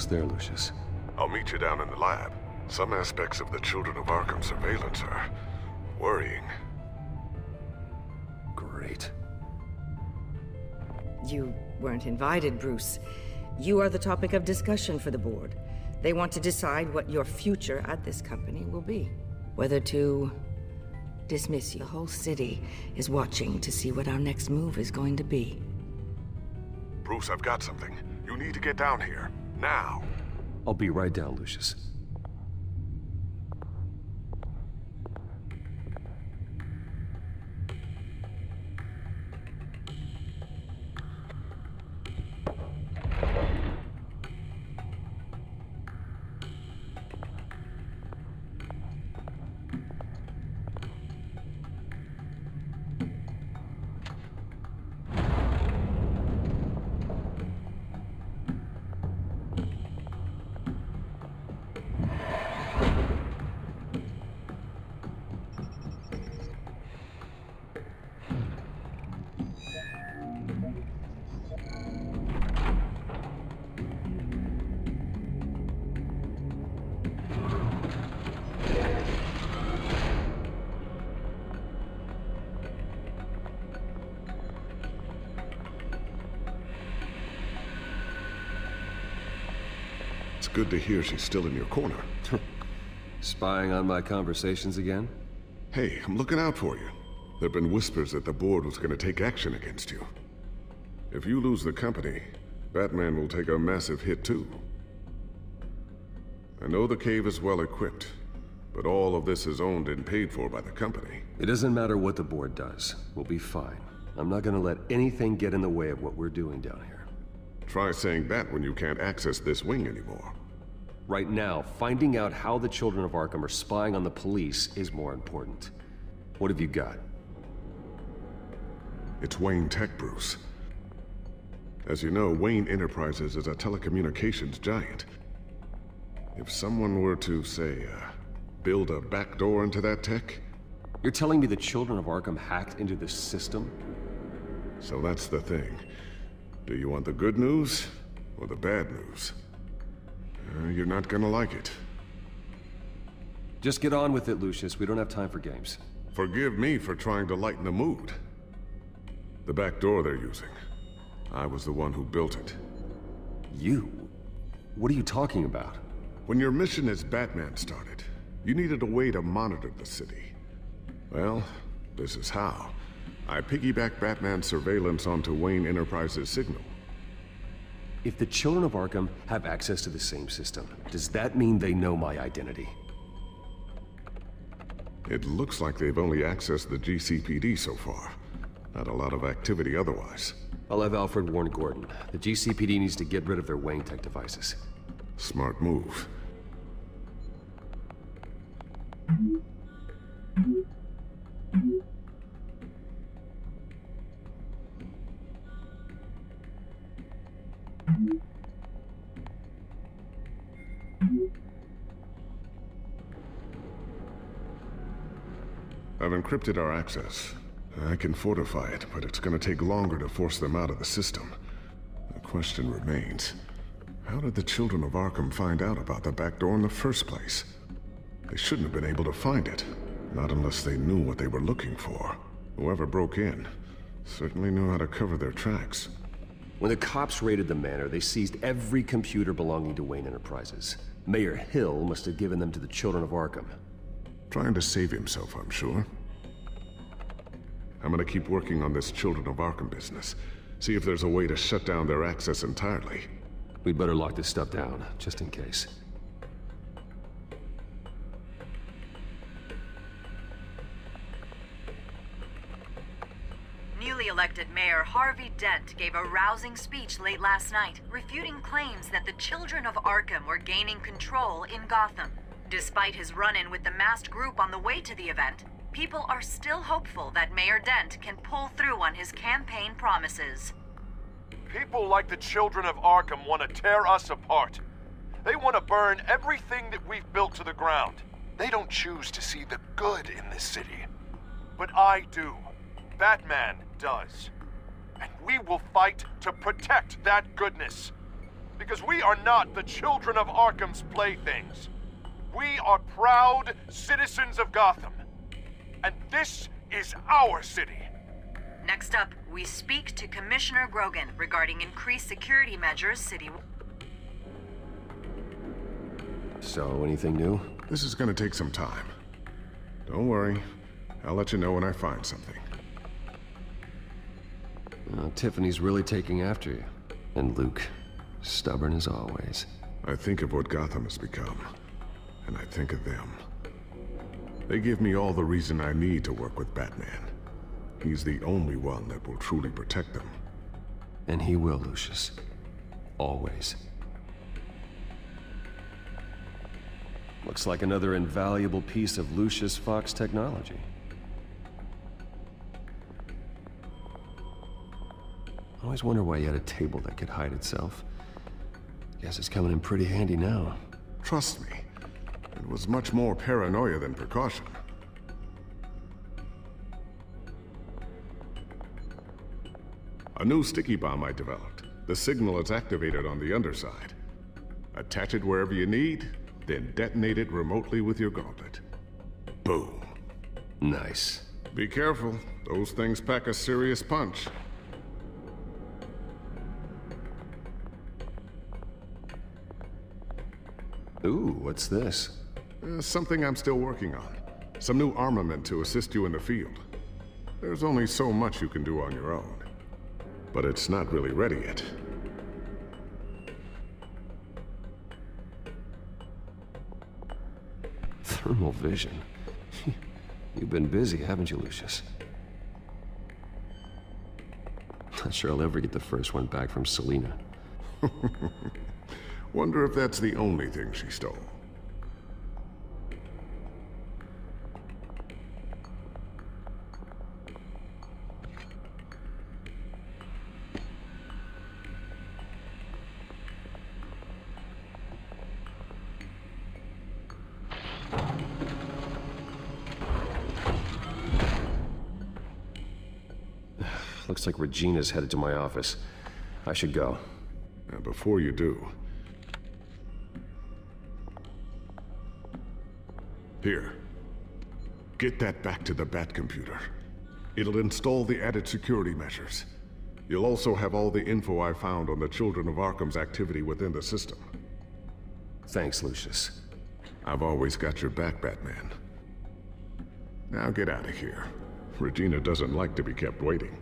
almost there, Lucius. I'll meet you down in the lab. Some aspects of the Children of Arkham surveillance are worrying. Great. You weren't invited, Bruce. You are the topic of discussion for the board. They want to decide what your future at this company will be. Whether to dismiss you. The whole city is watching to see what our next move is going to be. Bruce, I've got something. You need to get down here. Now. I'll be right down, Lucius. It's good to hear she's still in your corner. Spying on my conversations again? Hey, I'm looking out for you. There've been whispers that the board was gonna take action against you. If you lose the company, Batman will take a massive hit too. I know the cave is well equipped, but all of this is owned and paid for by the company. It doesn't matter what the board does. We'll be fine. I'm not gonna let anything get in the way of what we're doing down here. Try saying that when you can't access this wing anymore. Right now, finding out how the Children of Arkham are spying on the police is more important. What have you got? It's Wayne Tech, Bruce. As you know, Wayne Enterprises is a telecommunications giant. If someone were to, say, build a backdoor into that tech... You're telling me the Children of Arkham hacked into this system? So that's the thing. Do you want the good news or the bad news? You're not gonna like it. Just get on with it, Lucius. We don't have time for games. Forgive me for trying to lighten the mood. The back door they're using. I was the one who built it. You? What are you talking about? When your mission as Batman started, you needed a way to monitor the city. Well, this is how. I piggybacked Batman's surveillance onto Wayne Enterprises' signal. If the Children of Arkham have access to the same system, does that mean they know my identity? It looks like they've only accessed the GCPD so far. Not a lot of activity otherwise. I'll have Alfred warn Gordon. The GCPD needs to get rid of their Wayne Tech devices. Smart move. I've encrypted our access. I can fortify it, but it's gonna take longer to force them out of the system. The question remains, how did the Children of Arkham find out about the back door in the first place? They shouldn't have been able to find it, not unless they knew what they were looking for. Whoever broke in certainly knew how to cover their tracks. When the cops raided the manor, they seized every computer belonging to Wayne Enterprises. Mayor Hill must have given them to the Children of Arkham. Trying to save himself, I'm sure. I'm gonna keep working on this Children of Arkham business. See if there's a way to shut down their access entirely. We'd better lock this stuff down, just in case. Newly elected Mayor Harvey Dent gave a rousing speech late last night, refuting claims that the Children of Arkham were gaining control in Gotham. Despite his run-in with the masked group on the way to the event, people are still hopeful that Mayor Dent can pull through on his campaign promises. People like the Children of Arkham want to tear us apart. They want to burn everything that we've built to the ground. They don't choose to see the good in this city. But I do. Batman does. And we will fight to protect that goodness. Because we are not the Children of Arkham's playthings. We are proud citizens of Gotham. And this is our city. Next up, we speak to Commissioner Grogan regarding increased security measures citywide. So, anything new? This is gonna take some time. Don't worry. I'll let you know when I find something. Tiffany's really taking after you. And Luke, stubborn as always. I think of what Gotham has become, and I think of them. They give me all the reason I need to work with Batman. He's the only one that will truly protect them. And he will, Lucius. Always. Looks like another invaluable piece of Lucius Fox technology. I always wonder why you had a table that could hide itself. Guess it's coming in pretty handy now. Trust me, it was much more paranoia than precaution. A new sticky bomb I developed. The signal is activated on the underside. Attach it wherever you need, then detonate it remotely with your gauntlet. Boom. Nice. Be careful, those things pack a serious punch. Ooh, what's this? Something I'm still working on. Some new armament to assist you in the field. There's only so much you can do on your own. But it's not really ready yet. Thermal vision. You've been busy, haven't you, Lucius? Not sure I'll ever get the first one back from Selina. Wonder if that's the only thing she stole. Looks like Regina's headed to my office. I should go. Now, before you do... Here. Get that back to the Bat computer. It'll install the added security measures. You'll also have all the info I found on the Children of Arkham's activity within the system. Thanks, Lucius. I've always got your back, Batman. Now get out of here. Regina doesn't like to be kept waiting.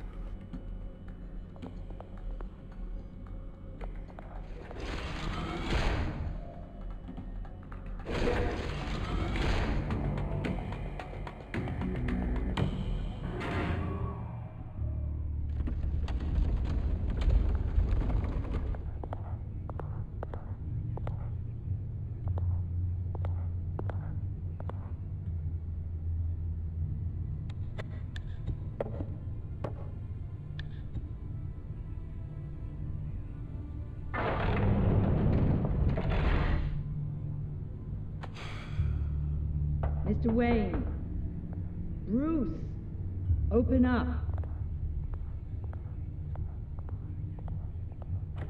Mr. Wayne. Bruce. Open up.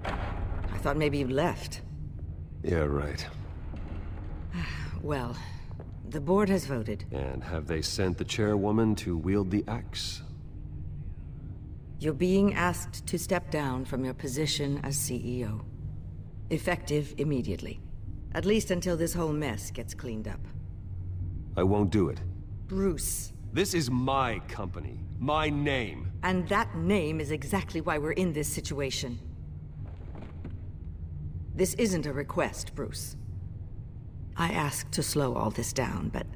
I thought maybe you left. Yeah, right. Well, the board has voted. And have they sent the chairwoman to wield the axe? You're being asked to step down from your position as CEO. Effective immediately. At least until this whole mess gets cleaned up. I won't do it. Bruce. This is my company. My name. And that name is exactly why we're in this situation. This isn't a request, Bruce. I asked to slow all this down, but...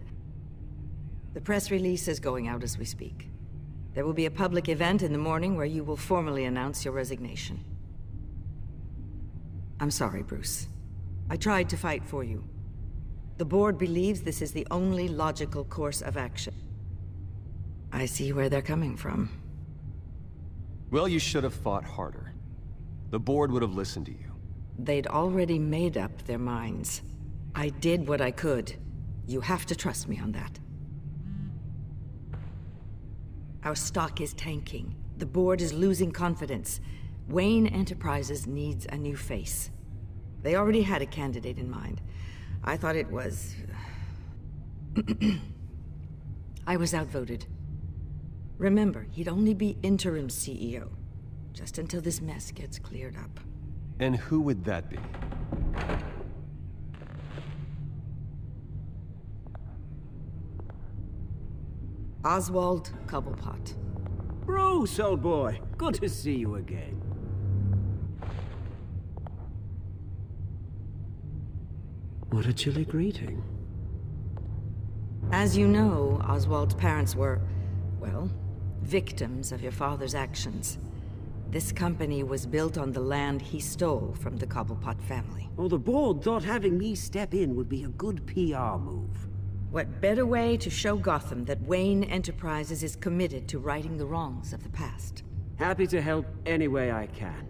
the press release is going out as we speak. There will be a public event in the morning where you will formally announce your resignation. I'm sorry, Bruce. I tried to fight for you. The board believes this is the only logical course of action. I see where they're coming from. Well, you should have fought harder. The board would have listened to you. They'd already made up their minds. I did what I could. You have to trust me on that. Our stock is tanking. The board is losing confidence. Wayne Enterprises needs a new face. They already had a candidate in mind. I thought it was... I was outvoted. Remember, he'd only be interim CEO, just until this mess gets cleared up. And who would that be? Oswald Cobblpot. Bruce, old boy. Good to see you again. What a chilly greeting. As you know, Oswald's parents were, well, victims of your father's actions. This company was built on the land he stole from the Cobblepot family. Well, the board thought having me step in would be a good PR move. What better way to show Gotham that Wayne Enterprises is committed to righting the wrongs of the past? Happy to help any way I can.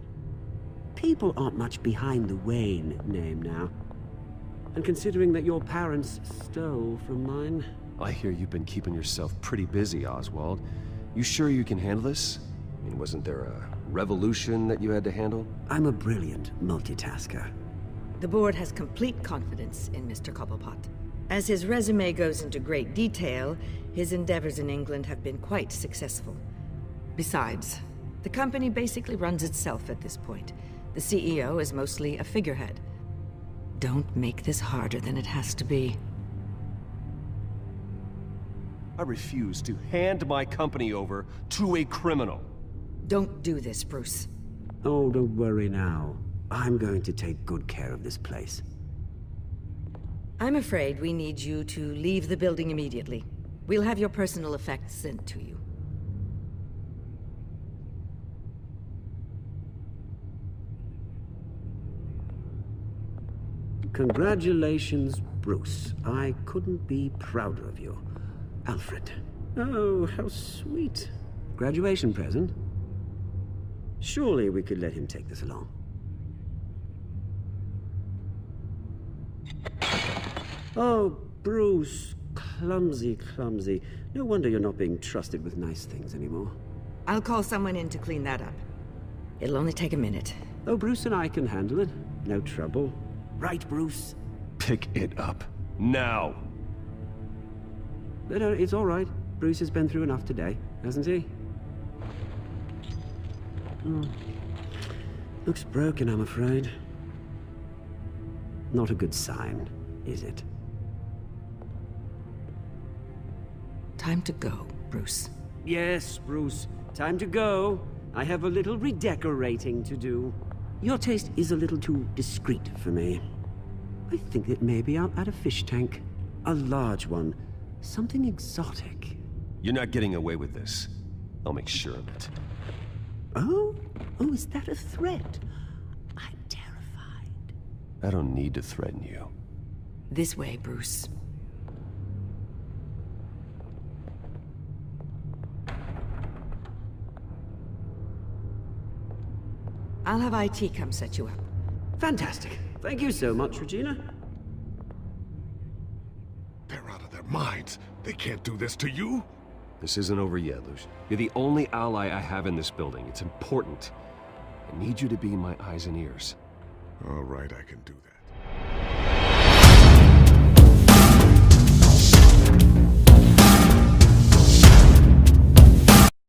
People aren't much behind the Wayne name now. And considering that your parents stole from mine... I hear you've been keeping yourself pretty busy, Oswald. You sure you can handle this? I mean, wasn't there a revolution that you had to handle? I'm a brilliant multitasker. The board has complete confidence in Mr. Cobblepot. As his resume goes into great detail, his endeavors in England have been quite successful. Besides, the company basically runs itself at this point. The CEO is mostly a figurehead. Don't make this harder than it has to be. I refuse to hand my company over to a criminal. Don't do this, Bruce. Oh, don't worry now. I'm going to take good care of this place. I'm afraid we need you to leave the building immediately. We'll have your personal effects sent to you. Congratulations, Bruce. I couldn't be prouder of you. Alfred. Oh, how sweet. Graduation present? Surely we could let him take this along. Oh, Bruce. Clumsy, clumsy. No wonder you're not being trusted with nice things anymore. I'll call someone in to clean that up. It'll only take a minute. Oh, Bruce and I can handle it. No trouble. Right, Bruce? Pick it up. Now! No, it's all right. Bruce has been through enough today, hasn't he? Looks broken, I'm afraid. Not a good sign, is it? Time to go, Bruce. Yes, Bruce. Time to go. I have a little redecorating to do. Your taste is a little too discreet for me. I think that maybe I'll add a fish tank. A large one. Something exotic. You're not getting away with this. I'll make sure of it. Oh? Oh, is that a threat? I'm terrified. I don't need to threaten you. This way, Bruce. I'll have IT come set you up. Fantastic. Thank you so much, Regina. They're out of their minds. They can't do this to you. This isn't over yet, Lucian. You're the only ally I have in this building. It's important. I need you to be my eyes and ears. All right, I can do that.